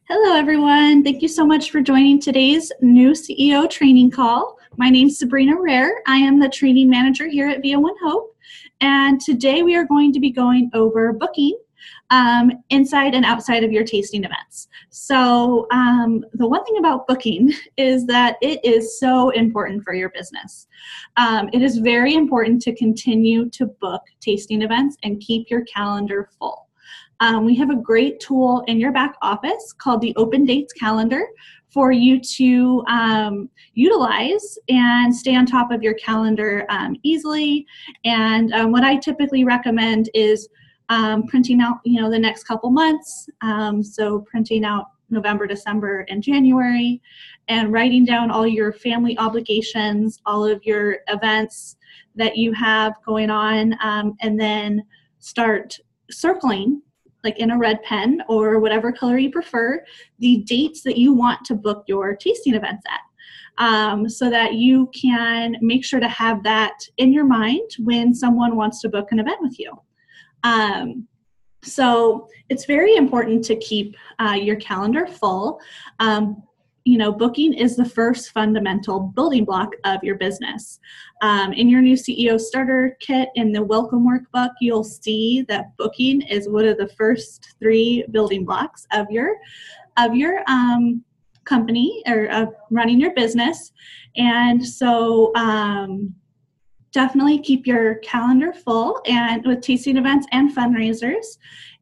Hello, everyone. Thank you so much for joining today's new CEO training call. My name is Sabrina Rare. I am the training manager here at Via One Hope. And today we are going to be going over booking inside and outside of your tasting events. So the one thing about booking is that it is so important for your business. It is very important to continue to book tasting events and keep your calendar full. We have a great tool in your back office called the Open Dates Calendar for you to utilize and stay on top of your calendar easily. And what I typically recommend is printing out, the next couple months. So printing out November, December, and January, and writing down all your family obligations, all of your events that you have going on, and then start circling, like in a red pen or whatever color you prefer, the dates that you want to book your tasting events at, so that you can make sure to have that in your mind when someone wants to book an event with you. So it's very important to keep your calendar full. Booking is the first fundamental building block of your business. In your new CEO starter kit in the welcome workbook, you'll see that booking is one of the first 3 building blocks of your company or of running your business. And so definitely keep your calendar full and with tasting events and fundraisers,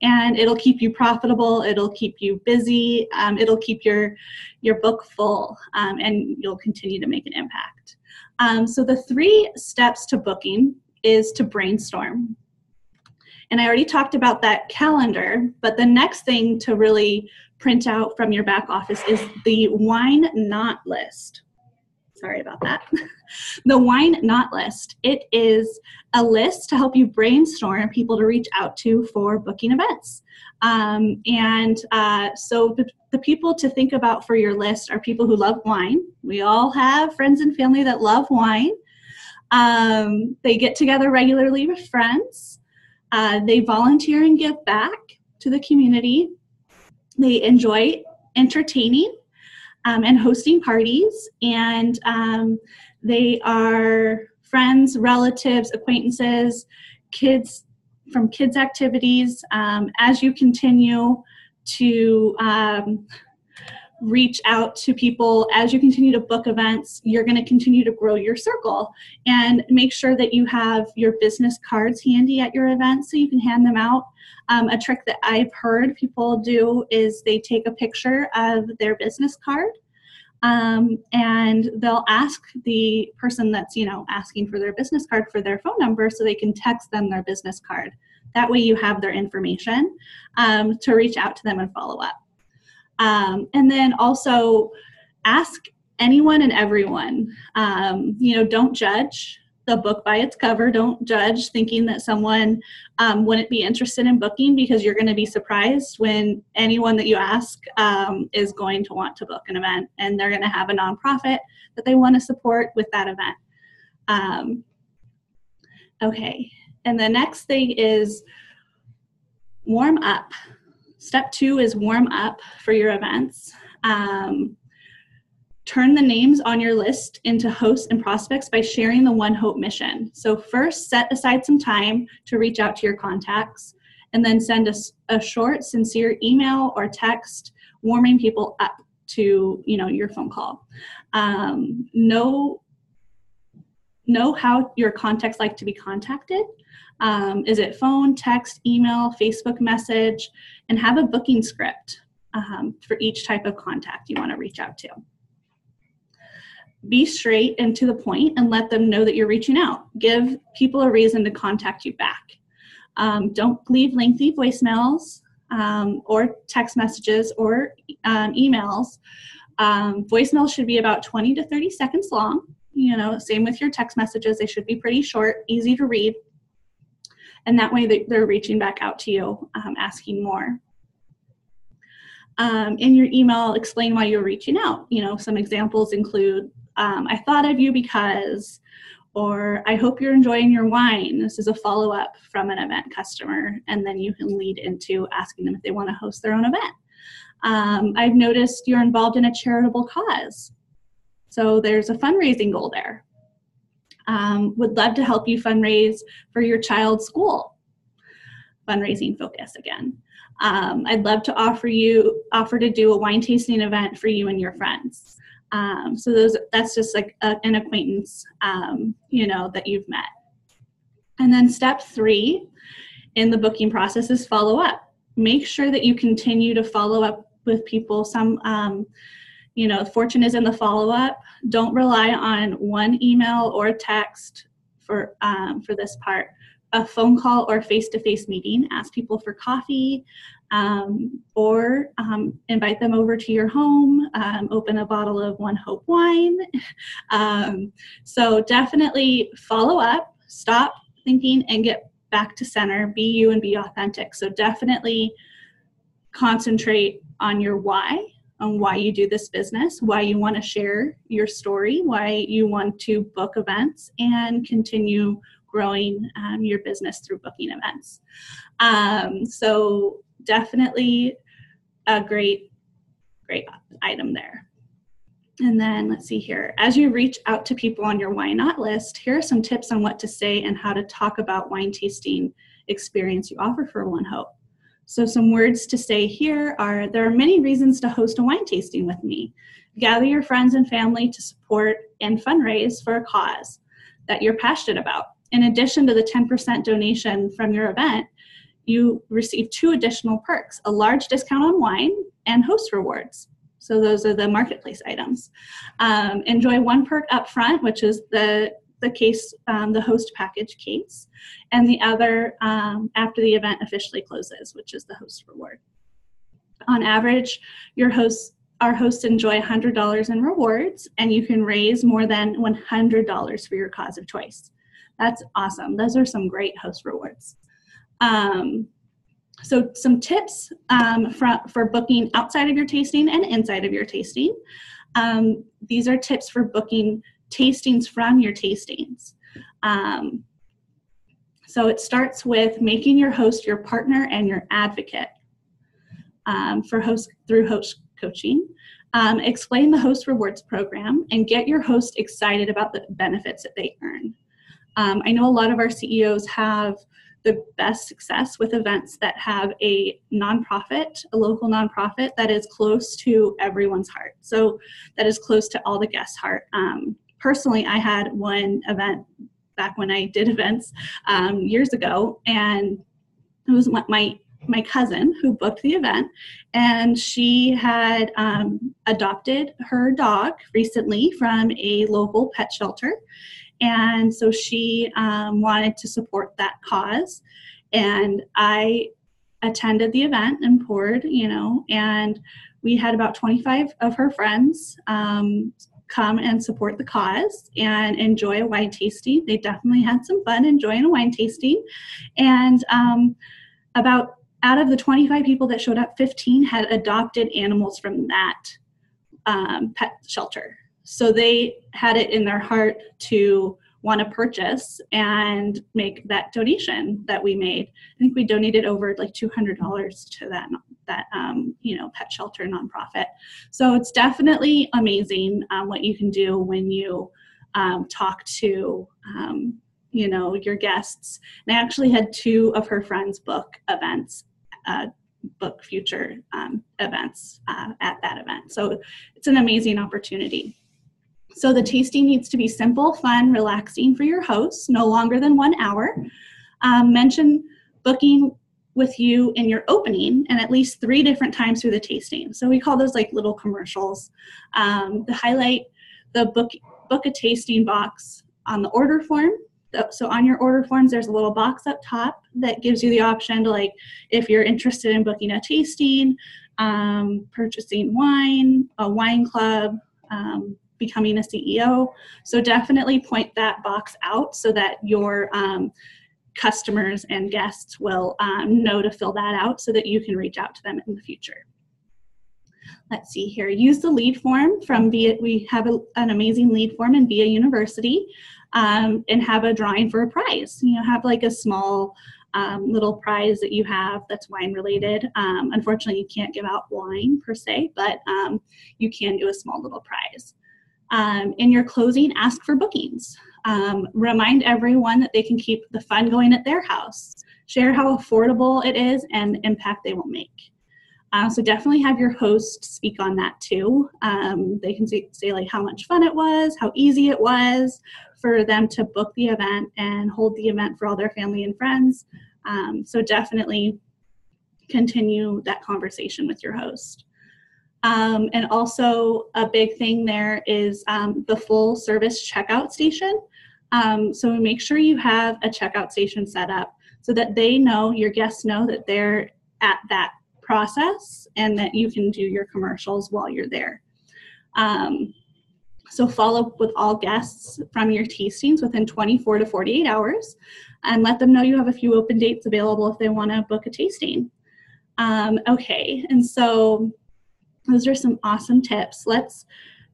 and it'll keep you profitable, it'll keep you busy, it'll keep your book full, and you'll continue to make an impact. So the 3 steps to booking is to brainstorm. And I already talked about that calendar, but the next thing to really print out from your back office is the wine not list. Sorry about that. The wine not list. It is a list to help you brainstorm people to reach out to for booking events. So the people to think about for your list are people who love wine. We all have friends and family that love wine. They get together regularly with friends. They volunteer and give back to the community. They enjoy entertaining and hosting parties, and they are friends, relatives, acquaintances, kids from kids' activities. As you continue to reach out to people, as you continue to book events, you're going to continue to grow your circle, and make sure that you have your business cards handy at your event so you can hand them out. A trick that I've heard people do is they take a picture of their business card, and they'll ask the person that's, asking for their business card for their phone number so they can text them their business card. That way you have their information to reach out to them and follow up. And then also ask anyone and everyone, don't judge the book by its cover. Don't judge thinking that someone wouldn't be interested in booking, because you're going to be surprised when anyone that you ask is going to want to book an event, and they're going to have a nonprofit that they want to support with that event. Okay, and the next thing is warm up. Step 2 is warm up for your events. Turn the names on your list into hosts and prospects by sharing the One Hope mission. So first, set aside some time to reach out to your contacts, and then send a short, sincere email or text warming people up to, your phone call. Know how your contacts like to be contacted. Is it phone, text, email, Facebook message, and have a booking script for each type of contact you want to reach out to. Be straight and to the point and let them know that you're reaching out. Give people a reason to contact you back. Don't leave lengthy voicemails or text messages or emails. Voicemails should be about 20 to 30 seconds long. Same with your text messages. They should be pretty short, easy to read. And that way they're reaching back out to you, asking more. In your email, explain why you're reaching out. Some examples include, I thought of you because, or I hope you're enjoying your wine. This is a follow-up from an event customer, and then you can lead into asking them if they want to host their own event. I've noticed you're involved in a charitable cause. So there's a fundraising goal there. Would love to help you fundraise for your child's school. Fundraising focus again. I'd love to offer to do a wine tasting event for you and your friends. So that's just like an acquaintance, that you've met. And then step 3 in the booking process is follow up. Make sure that you continue to follow up with people. Fortune is in the follow up. Don't rely on one email or text for this part. A phone call or face-to-face meeting. Ask people for coffee, or invite them over to your home. Open a bottle of One Hope wine. So definitely follow up. Stop thinking and get back to center. Be you and be authentic. So definitely concentrate on your why, on why you do this business, why you want to share your story, why you want to book events and continue growing your business through booking events. So definitely a great item there. And then let's see here. As you reach out to people on your Why Not list, here are some tips on what to say and how to talk about wine tasting experience you offer for One Hope. So some words to say here are, there are many reasons to host a wine tasting with me. Gather your friends and family to support and fundraise for a cause that you're passionate about. In addition to the 10% donation from your event, you receive 2 additional perks, a large discount on wine and host rewards. So those are the marketplace items. Enjoy one perk up front, which is the case, the host package case, and the other after the event officially closes, which is the host reward. On average, our hosts enjoy $100 in rewards, and you can raise more than $100 for your cause of choice. That's awesome. Those are some great host rewards. So some tips for booking outside of your tasting and inside of your tasting. These are tips for booking tastings from your tastings. So it starts with making your host your partner and your advocate through host coaching. Explain the host rewards program and get your host excited about the benefits that they earn. I know a lot of our CEOs have the best success with events that have a local nonprofit that is close to everyone's heart. So that is close to all the guests' heart. Personally, I had one event back when I did events years ago, and it was my cousin who booked the event, and she had adopted her dog recently from a local pet shelter. And so she wanted to support that cause, and I attended the event and poured, and we had about 25 of her friends come and support the cause and enjoy a wine tasting. They definitely had some fun enjoying a wine tasting. And out of the 25 people that showed up, 15 had adopted animals from that pet shelter. So they had it in their heart to want to purchase and make that donation that we made. I think we donated over like $200 to that pet shelter nonprofit. So it's definitely amazing what you can do when you talk to your guests. And I actually had 2 of her friends book future events at that event. So it's an amazing opportunity. So the tasting needs to be simple, fun, relaxing for your hosts, no longer than 1 hour. Mention booking with you in your opening and at least 3 different times through the tasting. So we call those like little commercials. To highlight the book a tasting box on the order form. So on your order forms, there's a little box up top that gives you the option to, if you're interested in booking a tasting, purchasing wine, a wine club, becoming a CEO. So definitely point that box out so that your customers and guests will know to fill that out so that you can reach out to them in the future. Let's see here. Use the lead form from VIA. We have an amazing lead form in VIA University, and have a drawing for a prize. Have like a small little prize that you have that's wine related. Unfortunately, you can't give out wine per se, but you can do a small little prize. In your closing, ask for bookings. Remind everyone that they can keep the fun going at their house. Share how affordable it is and the impact they will make. So definitely have your host speak on that too. They can say like how much fun it was, how easy it was for them to book the event and hold the event for all their family and friends. So definitely continue that conversation with your host. And also a big thing there is the full service checkout station. So make sure you have a checkout station set up so that they know, your guests know that they're at that process and that you can do your commercials while you're there. So follow up with all guests from your tastings within 24 to 48 hours and let them know you have a few open dates available if they want to book a tasting. Okay, and so those are some awesome tips. Let's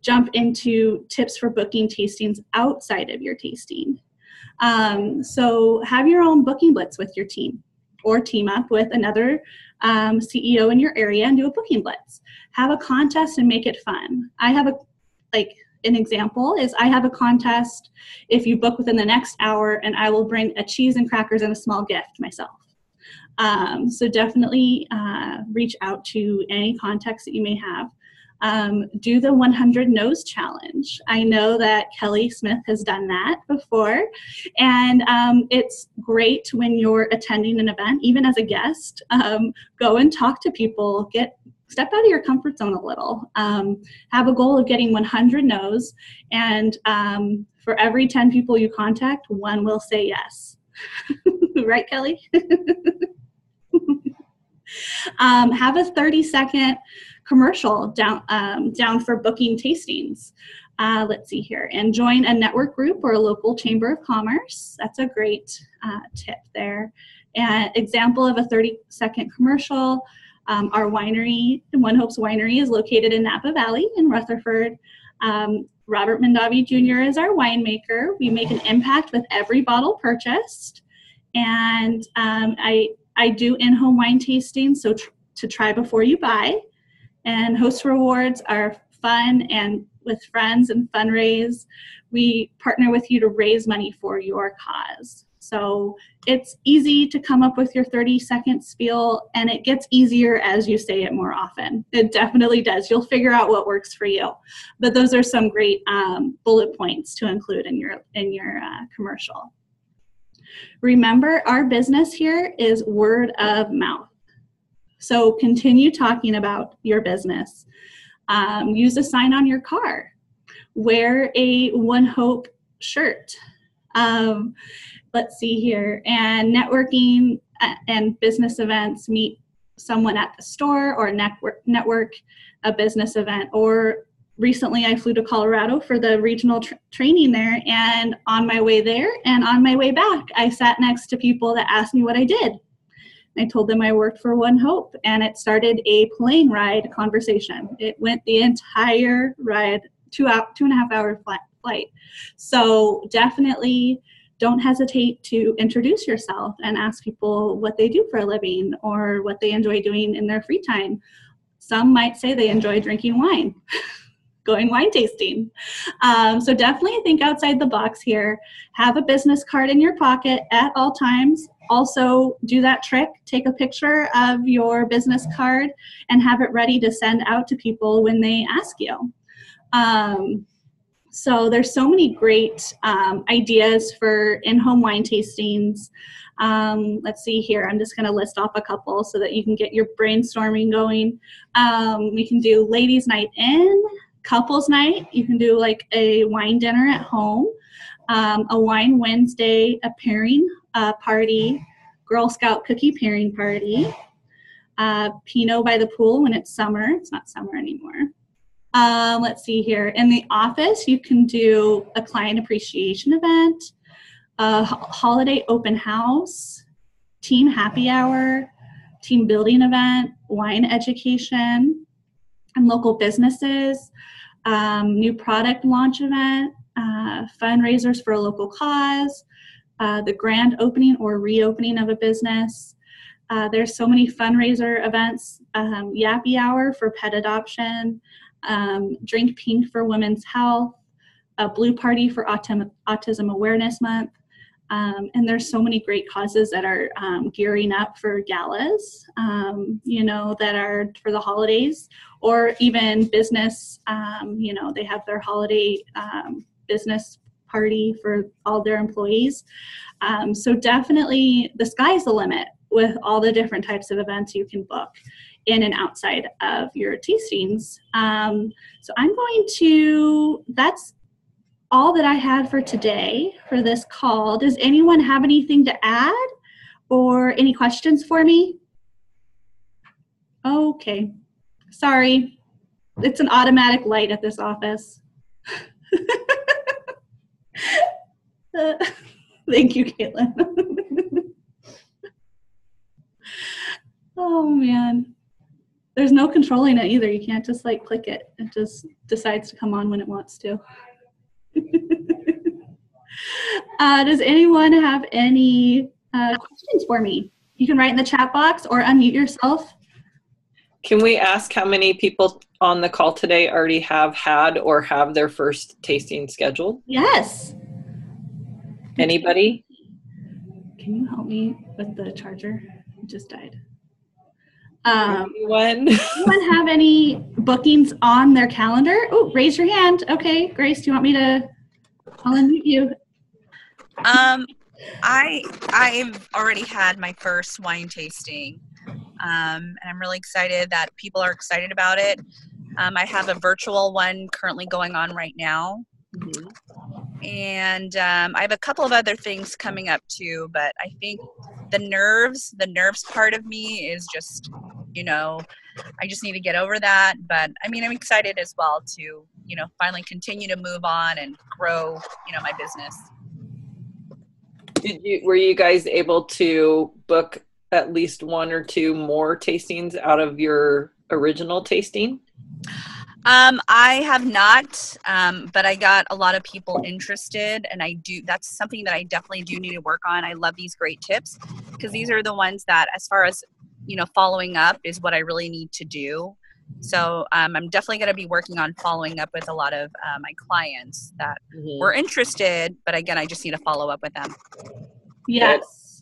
jump into tips for booking tastings outside of your tasting. So have your own booking blitz with your team or team up with another CEO in your area and do a booking blitz. Have a contest and make it fun. I have an example is I have a contest if you book within the next hour, and I will bring a cheese and crackers and a small gift myself. So definitely reach out to any contacts that you may have. Do the 100 No's challenge. I know that Kelly Smith has done that before, and it's great when you're attending an event, even as a guest, go and talk to people, step out of your comfort zone a little, have a goal of getting 100 No's, and for every 10 people you contact, one will say yes. Right, Kelly? Have a 30-second commercial down for booking tastings. Let's see here. And join a network group or a local chamber of commerce. That's a great tip there. An example of a 30-second commercial, our winery, One Hopes Winery, is located in Napa Valley in Rutherford. Robert Mondavi Jr. is our winemaker. We make an impact with every bottle purchased. And I do in-home wine tasting, so to try before you buy. And host rewards are fun and with friends and fundraise. We partner with you to raise money for your cause. So it's easy to come up with your 30-second spiel, and it gets easier as you say it more often. It definitely does. You'll figure out what works for you. But those are some great bullet points to include in your commercial. Remember, our business here is word of mouth. So continue talking about your business. Use a sign on your car. Wear a One Hope shirt. Let's see here. And networking and business events, meet someone at the store or network a business event. Or recently I flew to Colorado for the regional training there, and on my way there and on my way back, I sat next to people that asked me what I did. I told them I worked for One Hope, and it started a plane ride conversation. It went the entire ride, 2.5 hour flight. So definitely don't hesitate to introduce yourself and ask people what they do for a living or what they enjoy doing in their free time. Some might say they enjoy drinking wine, going wine tasting. So definitely think outside the box here. Have a business card in your pocket at all times. Also do that trick, take a picture of your business card and have it ready to send out to people when they ask you. So there's so many great ideas for in-home wine tastings. Let's see here. I'm just going to list off a couple so that you can get your brainstorming going. We can do ladies' night in, couples night. You can do like a wine dinner at home, a wine Wednesday, a pairing party, Girl Scout cookie pairing party, Pinot by the pool when it's summer. It's not summer anymore. Let's see here. In the office, you can do a client appreciation event, a holiday open house, team happy hour, team building event, wine education, and local businesses, new product launch event, fundraisers for a local cause, the grand opening or reopening of a business. There's so many fundraiser events, Yappy Hour for pet adoption, Drink Pink for women's health, a Blue Party for Autism Awareness Month. And there's so many great causes that are gearing up for galas, that are for the holidays, or even business, they have their holiday business party for all their employees. So definitely the sky's the limit with all the different types of events you can book in and outside of your tastings. So that's all that I had for today for this call. Does anyone have anything to add or any questions for me? Okay, sorry. It's an automatic light at this office. Thank you, Caitlin. Oh man. There's no controlling it either. You can't just like click it. It just decides to come on when it wants to. Does anyone have any questions for me? You can write in the chat box or unmute yourself. Can we ask how many people on the call today already have had or have their first tasting scheduled? Yes. Anybody? Can you help me with the charger? It just died. Anyone? Anyone have any bookings on their calendar? Oh, raise your hand. Okay, Grace, do you want me to? I'll unmute you. I've already had my first wine tasting, and I'm really excited that people are excited about it. I have a virtual one currently going on right now. Mm-hmm. And I have a couple of other things coming up too, but I think the nerves part of me is just, I just need to get over that. But I mean, I'm excited as well to, finally continue to move on and grow, my business. Were you guys able to book at least one or two more tastings out of your original tasting? I have not, but I got a lot of people interested, and that's something that I definitely do need to work on. I love these great tips because these are the ones that, as far as, following up is what I really need to do. So I'm definitely going to be working on following up with a lot of my clients that were interested, but again, I just need to follow up with them.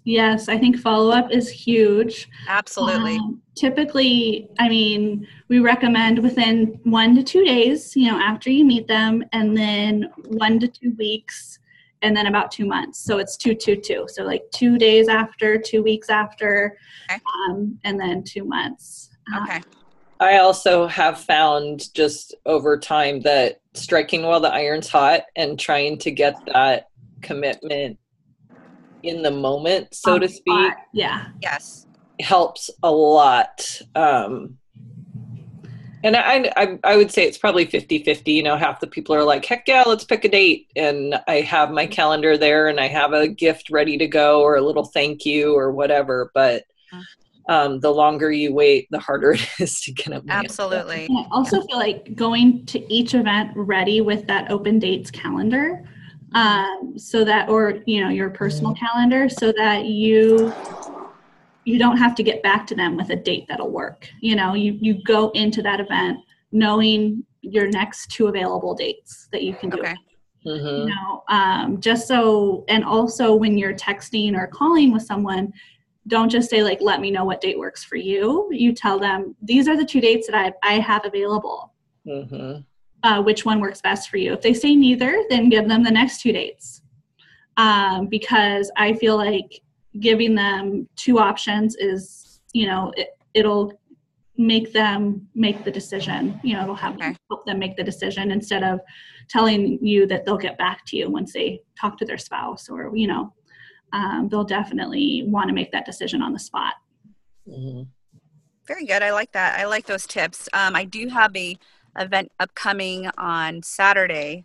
Yes, I think follow-up is huge. Absolutely. Typically, we recommend within 1 to 2 days, after you meet them, and then 1 to 2 weeks, and then about 2 months. So it's 2, 2, 2. So like 2 days after, 2 weeks after, okay. And then 2 months. Okay. I also have found just over time that striking while the iron's hot and trying to get that commitment in the moment, so to speak. Yeah. Yes. Helps a lot. And I would say it's probably 50-50. Half the people are like, heck yeah, let's pick a date. And I have my calendar there and I have a gift ready to go or a little thank you or whatever. But the longer you wait, the harder it is to get them. Absolutely. And I also feel like going to each event ready with that open dates calendar, so that, or your personal calendar, so that you don't have to get back to them with a date that'll work. You go into that event knowing your next 2 available dates that you can do. Okay. Just so, and also when you're texting or calling with someone, don't just say like, let me know what date works for you. You tell them, these are the 2 dates that I have available. Which one works best for you? If they say neither, then give them the next 2 dates. Because I feel like giving them 2 options is, it'll make them make the decision. It'll help them make the decision instead of telling you that they'll get back to you once they talk to their spouse, or, they'll definitely want to make that decision on the spot. Very good. I like that. I like those tips. I do have a event upcoming on Saturday.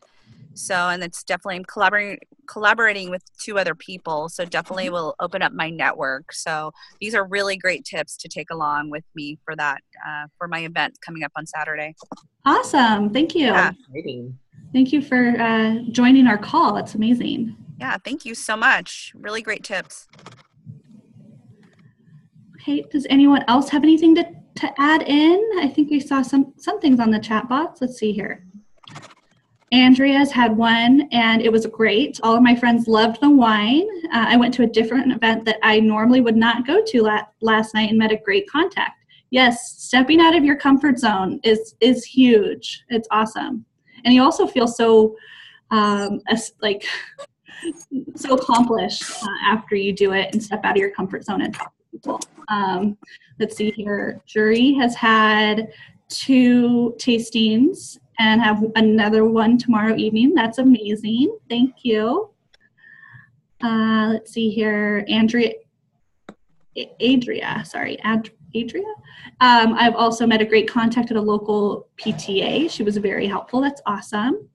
And it's definitely, I'm collaborating with 2 other people. So definitely will open up my network. So these are really great tips to take along with me for that, for my event coming up on Saturday. Awesome. Thank you. Yeah. Thank you for joining our call. That's amazing. Yeah, thank you so much. Really great tips. Okay, does anyone else have anything to add in? I think we saw some things on the chat box. Let's see here. Andrea's had one, and it was great. All of my friends loved the wine. I went to a different event that I normally would not go to last night and met a great contact. Yes, stepping out of your comfort zone is huge. It's awesome. And you also feel so so accomplished after you do it and step out of your comfort zone and talk to people. Let's see here. Jury has had 2 tastings and have another one tomorrow evening. That's amazing. Thank you. Let's see here. Adria. I've also met a great contact at a local PTA. She was very helpful. That's awesome.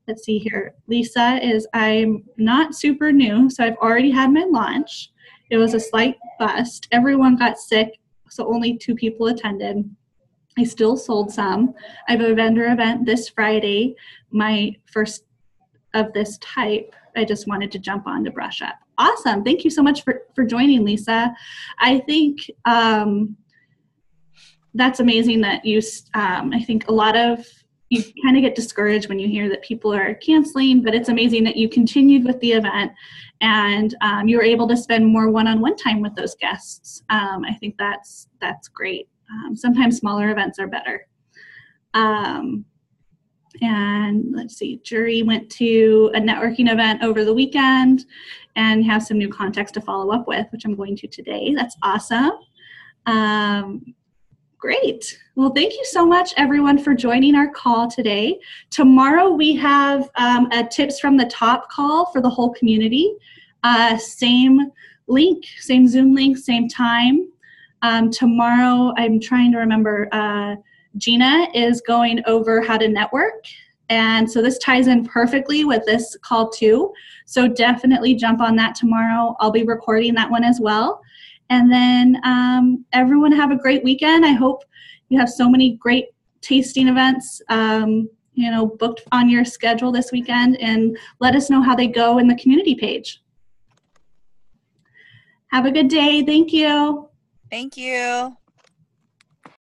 Let's see here. Lisa I'm not super new, so I've already had my lunch. It was a slight bust. Everyone got sick, so only 2 people attended. I still sold some. I have a vendor event this Friday, my first of this type. I just wanted to jump on to brush up. Awesome. Thank you so much for joining, Lisa. I think that's amazing that I think a lot of you kind of get discouraged when you hear that people are canceling, but it's amazing that you continued with the event and you were able to spend more one-on-one time with those guests. I think that's great. Sometimes smaller events are better. And let's see, Jury went to a networking event over the weekend and has some new contacts to follow up with, which I'm going to today. That's awesome. Great. Well, thank you so much, everyone, for joining our call today. Tomorrow we have a tips from the top call for the whole community. Same link, same Zoom link, same time. Tomorrow, I'm trying to remember, Gina is going over how to network. And so this ties in perfectly with this call too. So definitely jump on that tomorrow. I'll be recording that one as well. And then everyone have a great weekend. I hope you have so many great tasting events, booked on your schedule this weekend, and let us know how they go in the community page. Have a good day. Thank you. Thank you.